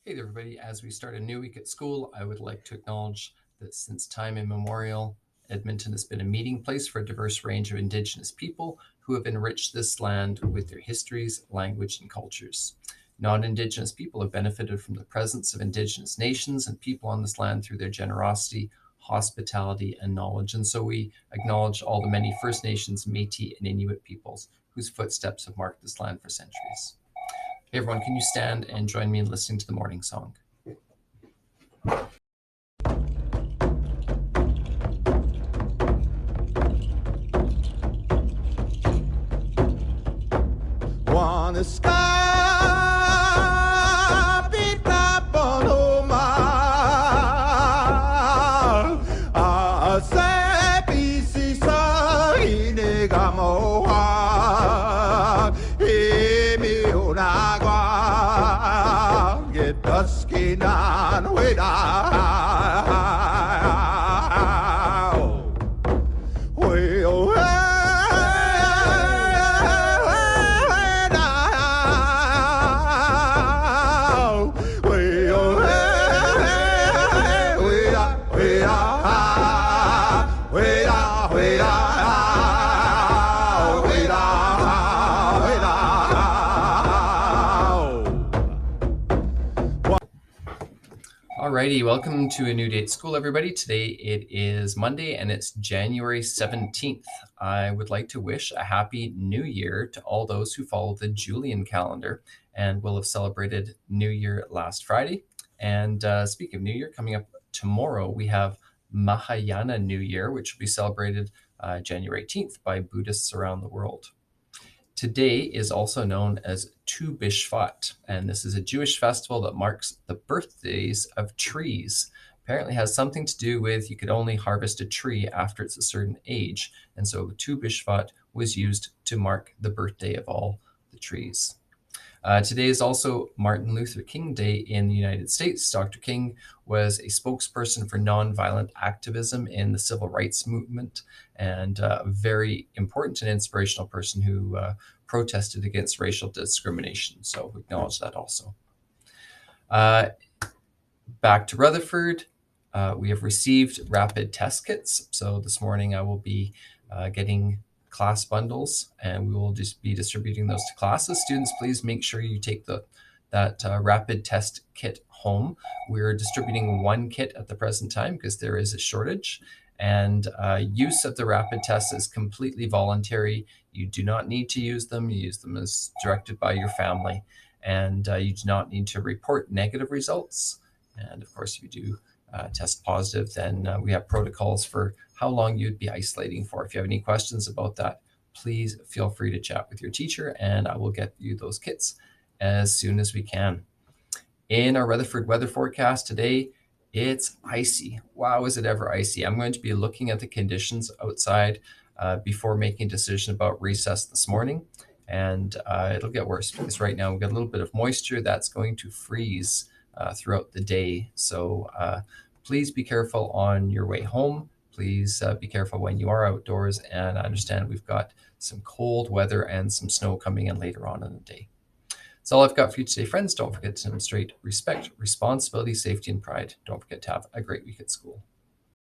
Hey there, everybody. As we start a new week at school, I would like to acknowledge that since time immemorial, Edmonton has been a meeting place for a diverse range of Indigenous people who have enriched this land with their histories, language, and cultures. Non Indigenous people have benefited from the presence of Indigenous nations and people on this land through their generosity, hospitality, and knowledge. And so we acknowledge all the many First Nations, Metis, and Inuit peoples whose footsteps have marked this land for centuries. Hey everyone, can you stand and join me in listening to the morning song? Wanna sky beat up on Omar. Asa bisi sa inega moha. Emi onagwa get dusky nan weda. Alrighty, welcome to A New Day at School, everybody. Today it is Monday and it's January 17th. I would like to wish a happy new year to all those who follow the Julian calendar and will have celebrated New Year last Friday. And speaking of New Year, coming up tomorrow, we have Mahayana New Year, which will be celebrated January 18th by Buddhists around the world. Today is also known as Tu B'Shvat, and this is a Jewish festival that marks the birthdays of trees. Apparently has something to do with you could only harvest a tree after it's a certain age, and so Tu B'Shvat was used to mark the birthday of all the trees. Today is also Martin Luther King Day in the United States. Dr. King was a spokesperson for nonviolent activism in the civil rights movement and a very important and inspirational person who protested against racial discrimination. So we acknowledge that also. Back to Rutherford. We have received rapid test kits. So this morning I will be getting class bundles and we will just be distributing those to classes. Students, please make sure you take that rapid test kit home. We're distributing one kit at the present time because there is a shortage, and use of the rapid tests is completely voluntary. You do not need to use them. You use them as directed by your family, and you do not need to report negative results. And of course, if you do test positive, then we have protocols for how long you'd be isolating for. If you have any questions about that, please feel free to chat with your teacher and I will get you those kits as soon as we can. In our Rutherford weather forecast today, it's icy. Wow, is it ever icy? I'm going to be looking at the conditions outside before making a decision about recess this morning. And it'll get worse because right now we've got a little bit of moisture that's going to freeze throughout the day. So please be careful on your way home. Please be careful when you are outdoors. And I understand we've got some cold weather and some snow coming in later on in the day. That's all I've got for you today, friends. Don't forget to demonstrate respect, responsibility, safety, and pride. Don't forget to have a great week at school.